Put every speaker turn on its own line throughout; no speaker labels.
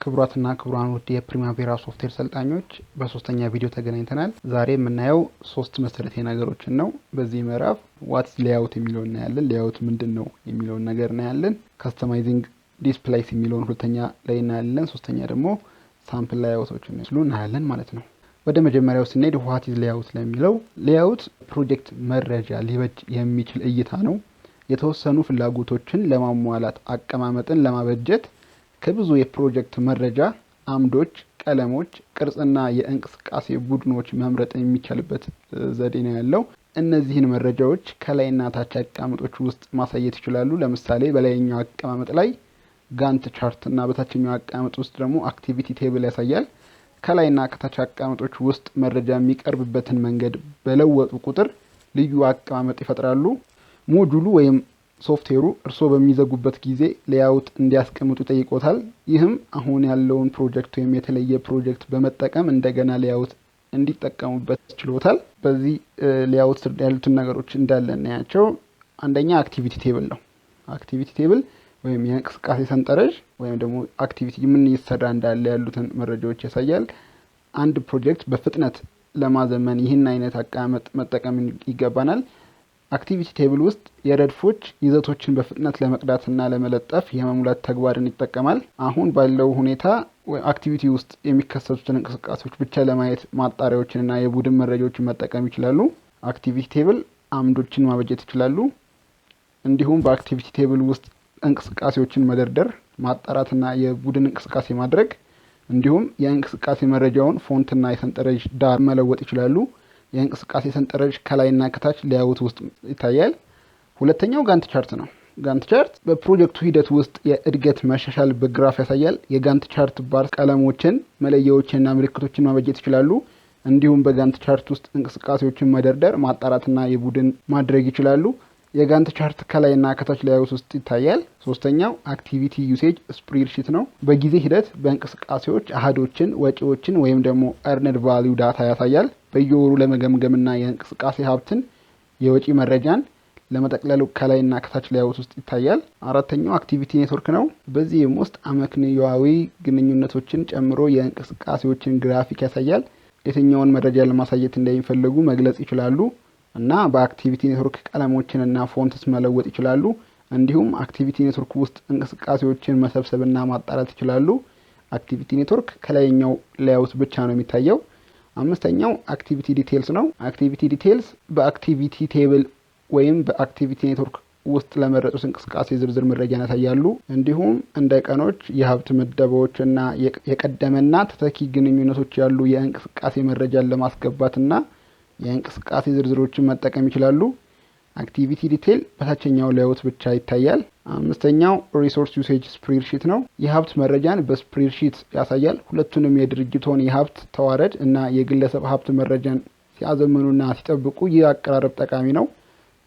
ክቡራትና ክቡራን ውድ የፕሪማቬራ ሶፍትዌር ሰልጣኞች በሶስተኛ ቪዲዮ ተገናኝተናል። ዛሬ የምናየው ሶስት መሰረታዊ ነገሮችን ነው። በዚህ ምዕራፍ ዋትስ ሌአውት የሚለውን እናያለን። ሌአውት ምንድነው የሚለውን ነገር እናያለን። ካስተማይዚንግ ዲስፕሌይስ የሚለውን ሁለተኛ ላይ እናያለን። ሶስተኛ ደግሞ ሳምፕል ሌአውቶችን እናያለን ማለት ነው። ወደ መጀመሪያው ስንሄድ ዋት ኢዝ ሌአውት ለሚለው ሌአውት ፕሮጀክት መረጃ ሊበጅ የሚችል እይታ ነው። የተወሰኑ ፍላጎቶችን ለማሟላት አቀማመጥን ለማበጀት ከብዙ የፕሮጀክት መረጃ አምዶች፣ ቀለሞች፣ ቅርጽና የእንቅስቃሴ ቡድኖች መምረጥ የሚቻልበት ዘዴ ነው ያለው። እነዚህን መረጃዎች ከላይና ታች አቀማመጦች ውስጥ ማሳየት ይችላሉ። ለምሳሌ በላይኛው አቀማመጥ ላይ ጋንት ቻርት እና በታችኛው አቀማመጥ ውስጥ ደግሞ አክቲቪቲ ቴብል ያሳያል። ከላይና ከታች አቀማመጦች ውስጥ መረጃ የሚቀርብበትን መንገድ በለወጡ ቁጥር ልዩ አቀማመጥ ይፈጥራሉ። ሞጁሉ ወይም ሶፍትዌሩ እርስዎ በሚዘጉበት ጊዜ ሌአውት እንዲያስቀምጡ ጠይቆታል። ይህም አሁን ያለውን ፕሮጀክት ወይም የተለየ ፕሮጀክት በመጠቀም እንደገና ሌአውት እንዲጠቀሙበት ችሎታል። በዚህ ሌአውት ስር ያሉትን ነገሮች እንዳለ እናያቸው። አንደኛ አክቲቪቲ ቴብል ነው። አክቲቪቲ ቴብል ወይም የእንቅስቃሴ ሰንጠረዥ ወይም ደግሞ አክቲቪቲ ምን እየተሰራ እንዳለ ያሉትን መረጃዎች ያሳያል። አንድ ፕሮጀክት በፍጥነት ለማዘመን ይህን አይነት አቀማመጥ መጠቀም ይገባናል። አክቲቪቲ ቴብል ውስጥ የረድፎች ይዘቶችን በፍጥነት ለመቅዳትና ለመለጠፍ የመሙላት ተግባርን ይጠቀማል። አሁን ባለው ሁኔታ አክቲቪቲ ውስጥ የሚከሰቱትን እንቅስቃሴዎች ብቻ ለማየት ማጣሪያዎችንና የቡድን መረጃዎችን መጠቀም ይችላሉ። አክቲቪቲ ቴብል አምዶችን ማበጀት ይችላሉ። እንዲሁም በአክቲቪቲ ቴብል ውስጥ እንቅስቃሴዎችን መደርደር፣ ማጣራትና የቡድን እንቅስቃሴ ማድረግ እንዲሁም የእንቅስቃሴ መረጃውን ፎንትና የሰንጠረዥ ዳር መለወጥ ይችላሉ። የእንቅስቃሴ ሰንጠረዥ ከላይና ከታች ሌአውት ውስጥ ይታያል። ሁለተኛው ጋንት ቻርት ነው። ጋንት ቻርት በፕሮጀክቱ ሂደት ውስጥ የእድገት መሻሻል በግራፍ ያሳያል። የጋንት ቻርት ባር ቀለሞችን፣ መለያዎችንና ምልክቶችን ማበጀት ይችላሉ። እንዲሁም በጋንት ቻርት ውስጥ እንቅስቃሴዎችን መደርደር፣ ማጣራትና የቡድን ማድረግ ይችላሉ። የጋንት ቻርት ከላይና ከታች ሌአውት ውስጥ ይታያል። ሶስተኛው አክቲቪቲ ዩሴጅ ስፕሬድሺት ነው። በጊዜ ሂደት በእንቅስቃሴዎች አሃዶችን፣ ወጪዎችን ወይም ደግሞ ኤርነድ ቫልዩ ዳታ ያሳያል። በየወሩ ለመገምገምና የእንቅስቃሴ ሀብትን የወጪ መረጃን ለመጠቅለል ከላይና ከታች ሌአውት ውስጥ ይታያል። አራተኛው አክቲቪቲ ኔትወርክ ነው። በዚህም ውስጥ አመክንዮአዊ ግንኙነቶችን ጨምሮ የእንቅስቃሴዎችን ግራፊክ ያሳያል። የትኛውን መረጃ ለማሳየት እንደሚፈልጉ መግለጽ ይችላሉ እና በአክቲቪቲ ኔትወርክ ቀለሞችንና ፎንትስ መለወጥ ይችላሉ። እንዲሁም አክቲቪቲ ኔትወርክ ውስጥ እንቅስቃሴዎችን መሰብሰብና ማጣራት ይችላሉ። አክቲቪቲ ኔትወርክ ከላይኛው ሌአውት ብቻ ነው የሚታየው። አምስተኛው አክቲቪቲ ዲቴይልስ ነው። አክቲቪቲ ዲቴይልስ በአክቲቪቲ ቴብል ወይም በአክቲቪቲ ኔትወርክ ውስጥ ለመረጡት እንቅስቃሴ ዝርዝር መረጃን ያሳያሉ። እንዲሁም እንደ ቀኖች፣ የሀብት ምደባዎች እና የቀደመና ተተኪ ግንኙነቶች ያሉ የእንቅስቃሴ መረጃን ለማስገባትና የእንቅስቃሴ ዝርዝሮችን መጠቀም ይችላሉ። አክቲቪቲ ዲቴይል በታችኛው ሌአውት ብቻ ይታያል። አምስተኛው ሪሶርስ ዩሴጅ ስፕሬድሺት ነው። የሀብት መረጃን በስፕሬድሺት ያሳያል። ሁለቱንም የድርጅቶን የሀብት ተዋረድ እና የግለሰብ ሀብት መረጃን ሲያዘምኑና ሲጠብቁ ይህ አቀራረብ ጠቃሚ ነው።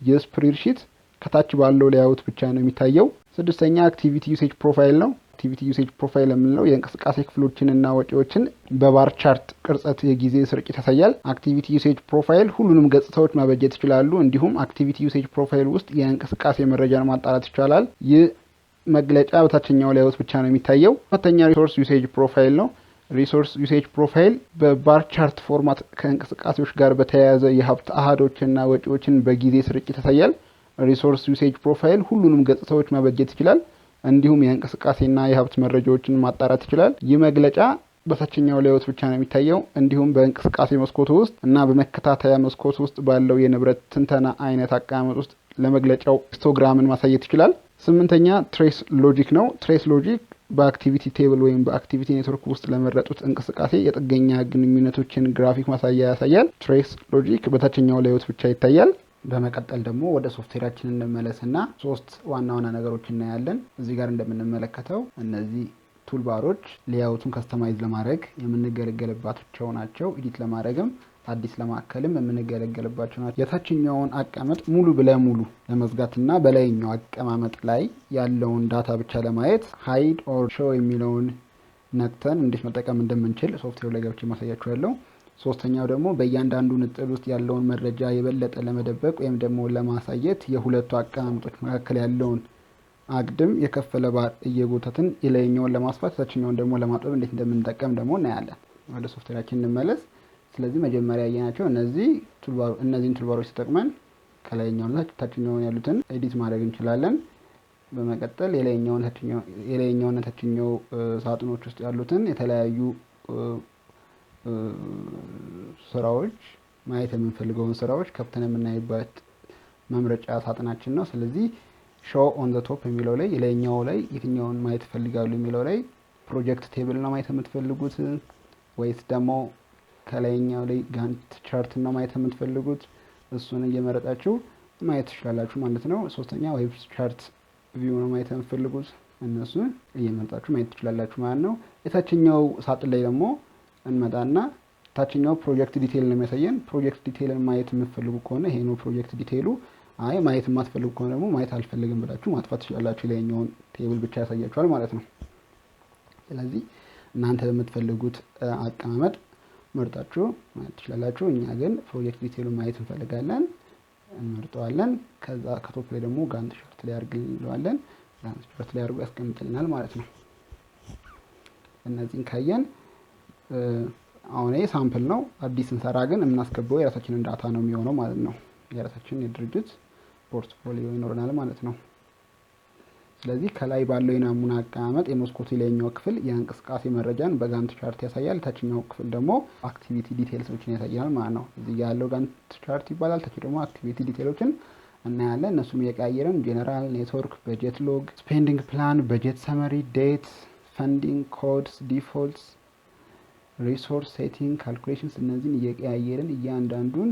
የስፕሬድሺት ከታች ባለው ሌአውት ብቻ ነው የሚታየው። ስድስተኛ አክቲቪቲ ዩሴጅ ፕሮፋይል ነው። አክቲቪቲ ዩሴጅ ፕሮፋይል የምንለው የእንቅስቃሴ ክፍሎችንና ወጪዎችን በባር ቻርት ቅርጸት የጊዜ ስርጭት ያሳያል። አክቲቪቲ ዩሴጅ ፕሮፋይል ሁሉንም ገጽታዎች ማበጀት ይችላሉ። እንዲሁም አክቲቪቲ ዩሴጅ ፕሮፋይል ውስጥ የእንቅስቃሴ መረጃን ማጣራት ይቻላል። ይህ መግለጫ በታችኛው ሌአውት ብቻ ነው የሚታየው። ሁለተኛ ሪሶርስ ዩሴጅ ፕሮፋይል ነው። ሪሶርስ ዩሴጅ ፕሮፋይል በባር ቻርት ፎርማት ከእንቅስቃሴዎች ጋር በተያያዘ የሀብት አሃዶችና ወጪዎችን በጊዜ ስርጭት ያሳያል። ሪሶርስ ዩሴጅ ፕሮፋይል ሁሉንም ገጽታዎች ማበጀት ይችላል። እንዲሁም የእንቅስቃሴና የሀብት መረጃዎችን ማጣራት ይችላል። ይህ መግለጫ በታችኛው ሌአውት ብቻ ነው የሚታየው። እንዲሁም በእንቅስቃሴ መስኮቱ ውስጥ እና በመከታተያ መስኮቱ ውስጥ ባለው የንብረት ትንተና አይነት አቀማመጥ ውስጥ ለመግለጫው ሂስቶግራምን ማሳየት ይችላል። ስምንተኛ ትሬስ ሎጂክ ነው። ትሬስ ሎጂክ በአክቲቪቲ ቴብል ወይም በአክቲቪቲ ኔትወርክ ውስጥ ለመረጡት እንቅስቃሴ የጥገኛ ግንኙነቶችን ግራፊክ ማሳያ ያሳያል። ትሬስ ሎጂክ በታችኛው ሌአውት ብቻ ይታያል። በመቀጠል ደግሞ ወደ ሶፍትዌራችን እንመለስና ሶስት ዋና ዋና ነገሮች እናያለን። እዚህ ጋር እንደምንመለከተው እነዚህ ቱልባሮች ሌአውቱን ከስተማይዝ ለማድረግ የምንገለገልባቸው ናቸው። ኤዲት ለማድረግም አዲስ ለማከልም የምንገለገልባቸው ናቸው። የታችኛውን አቀማመጥ ሙሉ ለሙሉ ለመዝጋትና በላይኛው አቀማመጥ ላይ ያለውን ዳታ ብቻ ለማየት ሃይድ ኦር ሾው የሚለውን ነክተን እንዴት መጠቀም እንደምንችል ሶፍትዌሩ ላይ ገብቼ ማሳያችኋለሁ። ሶስተኛው ደግሞ በእያንዳንዱ ንጥል ውስጥ ያለውን መረጃ የበለጠ ለመደበቅ ወይም ደግሞ ለማሳየት የሁለቱ አቀማመጦች መካከል ያለውን አግድም የከፈለ ባር እየጎተትን የላይኛውን ለማስፋት ታችኛውን ደግሞ ለማጥበብ እንዴት እንደምንጠቀም ደግሞ እናያለን። ወደ ሶፍትዌራችን እንመለስ። ስለዚህ መጀመሪያ ያየናቸው እነዚህን ቱልባሮች ተጠቅመን ከላይኛውና ታችኛውን ያሉትን ኤዲት ማድረግ እንችላለን። በመቀጠል የላይኛውና ታችኛው ሳጥኖች ውስጥ ያሉትን የተለያዩ ስራዎች ማየት የምንፈልገውን ስራዎች ከፍተን የምናይበት መምረጫ ሳጥናችን ነው። ስለዚህ ሾው ኦን ዘ ቶፕ የሚለው ላይ የላይኛው ላይ የትኛውን ማየት ፈልጋሉ የሚለው ላይ ፕሮጀክት ቴብል ነው ማየት የምትፈልጉት ወይስ ደግሞ ከላይኛው ላይ ጋንት ቻርት ነው ማየት የምትፈልጉት? እሱን እየመረጣችሁ ማየት ትችላላችሁ ማለት ነው። ሶስተኛ ዌብ ቻርት ቪው ነው ማየት የምትፈልጉት፣ እነሱን እየመረጣችሁ ማየት ትችላላችሁ ማለት ነው። የታችኛው ሳጥን ላይ ደግሞ እንመጣና ታችኛው ፕሮጀክት ዲቴይል ነው የሚያሳየን። ፕሮጀክት ዲቴይልን ማየት የምትፈልጉ ከሆነ ይሄ ነው ፕሮጀክት ዲቴይሉ። አይ ማየት የማትፈልጉ ከሆነ ደግሞ ማየት አልፈልግም ብላችሁ ማጥፋት ትችላላችሁ። የላይኛውን ቴብል ብቻ ያሳያችኋል ማለት ነው። ስለዚህ እናንተ በምትፈልጉት አቀማመጥ መርጣችሁ ማየት ትችላላችሁ። እኛ ግን ፕሮጀክት ዲቴይሉን ማየት እንፈልጋለን፣ እንመርጠዋለን። ከዛ ከቶፕ ላይ ደግሞ ጋንት ቻርት ላይ አድርግልዋለን። ጋንት ቻርት ላይ አድርጎ ያስቀምጥልናል ማለት ነው። እነዚህን ካየን አሁን ይሄ ሳምፕል ነው። አዲስ እንሰራ ግን የምናስገባው የራሳችንን ዳታ ነው የሚሆነው ማለት ነው። የራሳችንን የድርጅት ፖርትፎሊዮ ይኖረናል ማለት ነው። ስለዚህ ከላይ ባለው የናሙና አቀማመጥ የመስኮቱ የላይኛው ክፍል የእንቅስቃሴ መረጃን በጋንት ቻርት ያሳያል። ታችኛው ክፍል ደግሞ አክቲቪቲ ዲቴይልሶችን ያሳያል ማለት ነው። እዚህ ያለው ጋንት ቻርት ይባላል። ታች ደግሞ አክቲቪቲ ዲቴይሎችን እናያለን። እነሱም እየቀያየርን ጄኔራል፣ ኔትወርክ፣ በጀት ሎግ፣ ስፔንዲንግ ፕላን፣ በጀት ሰመሪ፣ ዴት፣ ፈንዲንግ፣ ኮድስ፣ ዲፎልትስ፣ ሪሶርስ ሴቲንግ፣ ካልኩሌሽንስ እነዚህን እየቀያየርን እያንዳንዱን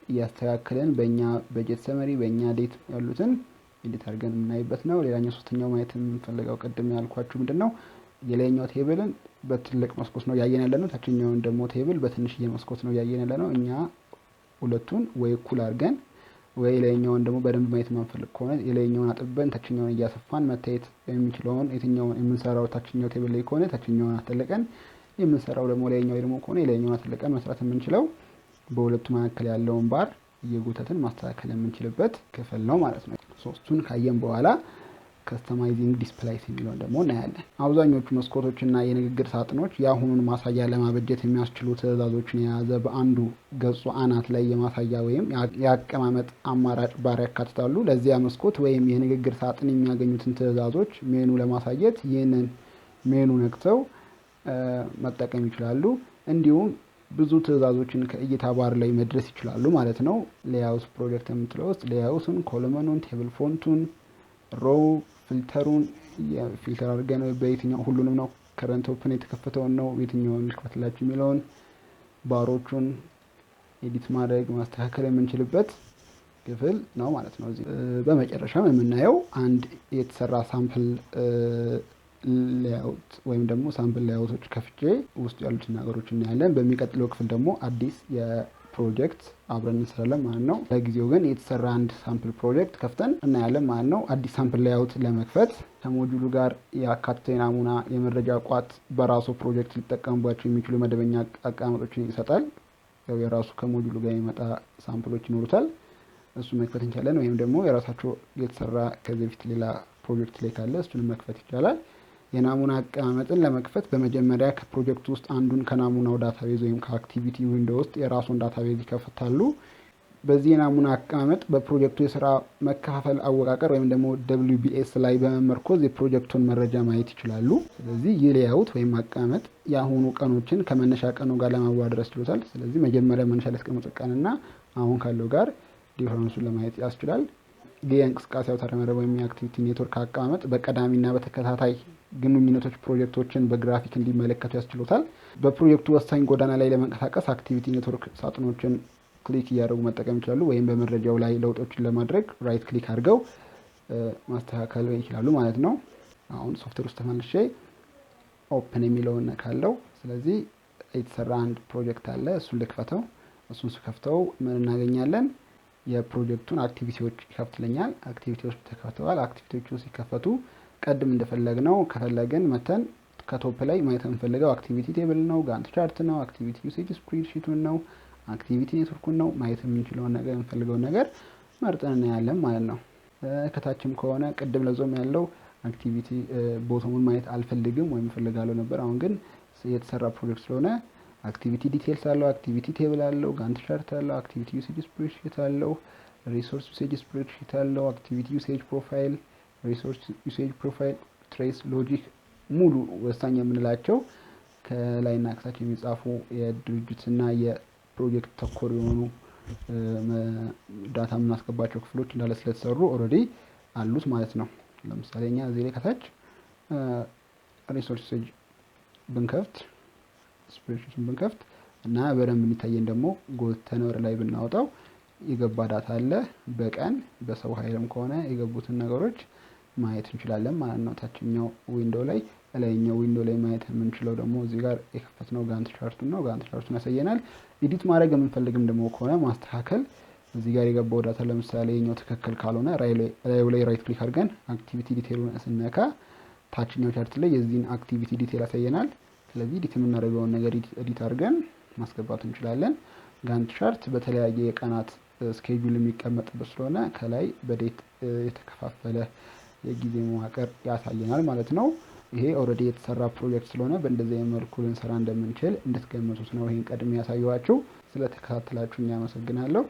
እያስተካከለን በእኛ በጀት ሰመሪ በእኛ ዴት ያሉትን ኤዲት አድርገን የምናይበት ነው። ሌላኛው ሶስተኛው ማየት የምንፈልገው ቅድም ያልኳችሁ ምንድነው የላይኛው ቴብልን በትልቅ መስኮት ነው ያየን ያለ ነው። ታችኛውን ደግሞ ቴብል በትንሽዬ መስኮት ነው ያየን ያለ ነው። እኛ ሁለቱን ወይ እኩል አድርገን ወይ የላይኛውን ደግሞ በደንብ ማየት የማንፈልግ ከሆነ የላይኛውን አጥበን ታችኛውን እያሰፋን መታየት የሚችለውን የትኛውን የምንሰራው ታችኛው ቴብል ላይ ከሆነ ታችኛውን አተለቀን የምንሰራው ደግሞ ላይኛው ደግሞ ከሆነ የላይኛውን አተለቀን መስራት የምንችለው በሁለቱ መካከል ያለውን ባር እየጎተትን ማስተካከል የምንችልበት ክፍል ነው ማለት ነው። ሶስቱን ካየን በኋላ ከስተማይዚንግ ዲስፕላይስ የሚለውን ደግሞ እናያለን። አብዛኞቹ መስኮቶችና የንግግር ሳጥኖች የአሁኑን ማሳያ ለማበጀት የሚያስችሉ ትዕዛዞችን የያዘ በአንዱ ገጹ አናት ላይ የማሳያ ወይም የአቀማመጥ አማራጭ ባር ያካትታሉ። ለዚያ መስኮት ወይም የንግግር ሳጥን የሚያገኙትን ትዕዛዞች ሜኑ ለማሳየት ይህንን ሜኑ ነክተው መጠቀም ይችላሉ። እንዲሁም ብዙ ትዕዛዞችን ከእይታ ባር ላይ መድረስ ይችላሉ ማለት ነው። ሌያውት ፕሮጀክት የምትለው ውስጥ ሌያውቱን፣ ኮለመኑን፣ ቴብል ፎንቱን፣ ሮው ፊልተሩን ፊልተር አድርገን በየትኛው ሁሉንም ነው ከረንት ኦፕን የተከፈተውን ነው የትኛውን ልክፈትላችሁ የሚለውን ባሮቹን ኤዲት ማድረግ ማስተካከል የምንችልበት ክፍል ነው ማለት ነው። እዚህ በመጨረሻም የምናየው አንድ የተሰራ ሳምፕል ሌያውት ወይም ደግሞ ሳምፕል ሌያውቶች ከፍቼ ውስጥ ያሉትን ነገሮች እናያለን። በሚቀጥለው ክፍል ደግሞ አዲስ የፕሮጀክት አብረን እንሰራለን ማለት ነው። ለጊዜው ግን የተሰራ አንድ ሳምፕል ፕሮጀክት ከፍተን እናያለን ማለት ነው። አዲስ ሳምፕል ሌያውት ለመክፈት ከሞጁሉ ጋር ያካተተ ናሙና የመረጃ ቋት በራሱ ፕሮጀክት ሊጠቀሙባቸው የሚችሉ መደበኛ አቀማመጦችን ይሰጣል። ያው የራሱ ከሞጁሉ ጋር የመጣ ሳምፕሎች ይኖሩታል። እሱ መክፈት እንችላለን። ወይም ደግሞ የራሳቸው የተሰራ ከዚህ በፊት ሌላ ፕሮጀክት ላይ ካለ እሱን መክፈት ይቻላል። የናሙና አቀማመጥን ለመክፈት በመጀመሪያ ከፕሮጀክቱ ውስጥ አንዱን ከናሙናው ዳታቤዝ ወይም ከአክቲቪቲ ዊንዶው ውስጥ የራሱን ዳታቤዝ ይከፍታሉ። በዚህ የናሙና አቀማመጥ በፕሮጀክቱ የስራ መከፋፈል አወቃቀር ወይም ደግሞ WBS ላይ በመመርኮዝ የፕሮጀክቱን መረጃ ማየት ይችላሉ። ስለዚህ ይህ ሌያውት ወይም አቀማመጥ የአሁኑ ቀኖችን ከመነሻ ቀኑ ጋር ለማዋደር ያስችሉታል። ስለዚህ መጀመሪያ መነሻ ላይ ያስቀመጡት ቀንና አሁን ካለው ጋር ዲፈረንሱን ለማየት ያስችላል። የእንቅስቃሴ አውታረ መረብ ወይም የአክቲቪቲ ኔትወርክ አቀማመጥ በቀዳሚና በተከታታይ ግንኙነቶች ፕሮጀክቶችን በግራፊክ እንዲመለከቱ ያስችሉታል። በፕሮጀክቱ ወሳኝ ጎዳና ላይ ለመንቀሳቀስ አክቲቪቲ ኔትወርክ ሳጥኖችን ክሊክ እያደረጉ መጠቀም ይችላሉ። ወይም በመረጃው ላይ ለውጦችን ለማድረግ ራይት ክሊክ አድርገው ማስተካከል ይችላሉ ማለት ነው። አሁን ሶፍትዌር ውስጥ ተመልሼ ኦፕን የሚለውን ነካለው። ስለዚህ የተሰራ አንድ ፕሮጀክት አለ። እሱን ልክፈተው። እሱን ስከፍተው ምን እናገኛለን? የፕሮጀክቱን አክቲቪቲዎች ይከፍትልኛል። አክቲቪቲዎች ተከፍተዋል። አክቲቪቲዎቹ ሲከፈቱ ቀድም እንደፈለግነው ከፈለግን መተን ከቶፕ ላይ ማየት የምንፈልገው አክቲቪቲ ቴብል ነው፣ ጋንት ቻርት ነው፣ አክቲቪቲ ዩሴጅ ስፕሬድሺቱን ነው፣ አክቲቪቲ ኔትወርኩን ነው። ማየት የምንችለውን ነገር የምንፈልገውን ነገር መርጠን እናያለን ማለት ነው። ከታችም ከሆነ ቅድም ለዞም ያለው አክቲቪቲ ቦታውን ማየት አልፈልግም ወይም እፈልጋለሁ ነበር። አሁን ግን የተሰራ ፕሮጀክት ስለሆነ አክቲቪቲ ዲቴልስ አለው፣ አክቲቪቲ ቴብል አለው፣ ጋንት ቻርት አለው፣ አክቲቪቲ ዩሴጅ ስፕሬድሺት አለው፣ ሪሶርስ ዩሴጅ ስፕሬድሺት አለው፣ አክቲቪቲ ዩሴጅ ፕሮፋይል፣ ሪሶርስ ዩሴጅ ፕሮፋይል፣ ትሬስ፣ ሎጂክ ሙሉ ወሳኝ የምንላቸው ከላይና ከታች የሚጻፉ የድርጅትና የፕሮጀክት ተኮር የሆኑ ዳታ የምናስገባቸው ክፍሎች እንዳለ ስለተሰሩ ኦልሬዲ አሉት ማለት ነው። ለምሳሌ እኛ እዚህ ላይ ከታች ሪሶርስ ዩሴጅ ብንከፍት ስፕሬድሺቱን ብንከፍት እና በደንብ የሚታየን ደግሞ ጎልተን ወደ ላይ ብናወጣው የገባ ዳታ አለ። በቀን በሰው ኃይልም ከሆነ የገቡትን ነገሮች ማየት እንችላለን ማለት ነው። ታችኛው ዊንዶ ላይ ላይኛው ዊንዶ ላይ ማየት የምንችለው ደግሞ እዚህ ጋር የከፈትነው ጋንት ቻርቱን ነው። ጋንት ቻርቱን ያሳየናል። ኤዲት ማድረግ የምንፈልግም ደግሞ ከሆነ ማስተካከል እዚህ ጋር የገባው ዳታ ለምሳሌ የኛው ትክክል ካልሆነ ላዩ ላይ ራይት ክሊክ አድርገን አክቲቪቲ ዲቴይሉን ስነካ ታችኛው ቻርት ላይ የዚህን አክቲቪቲ ዲቴይል ያሳየናል። ስለዚህ ኤዲት የምናደርገውን ነገር ኤዲት አድርገን ማስገባት እንችላለን። ጋንት ቻርት በተለያየ የቀናት ስኬጁል የሚቀመጥበት ስለሆነ ከላይ በዴት የተከፋፈለ የጊዜ መዋቅር ያሳየናል ማለት ነው። ይሄ ኦልሬዲ የተሰራ ፕሮጀክት ስለሆነ በእንደዚህ አይነት መልኩ ልንሰራ እንደምንችል እንድትገምቱት ነው ይሄን ቀድሜ ያሳየኋችሁ። ስለተከታተላችሁኝ አመሰግናለሁ።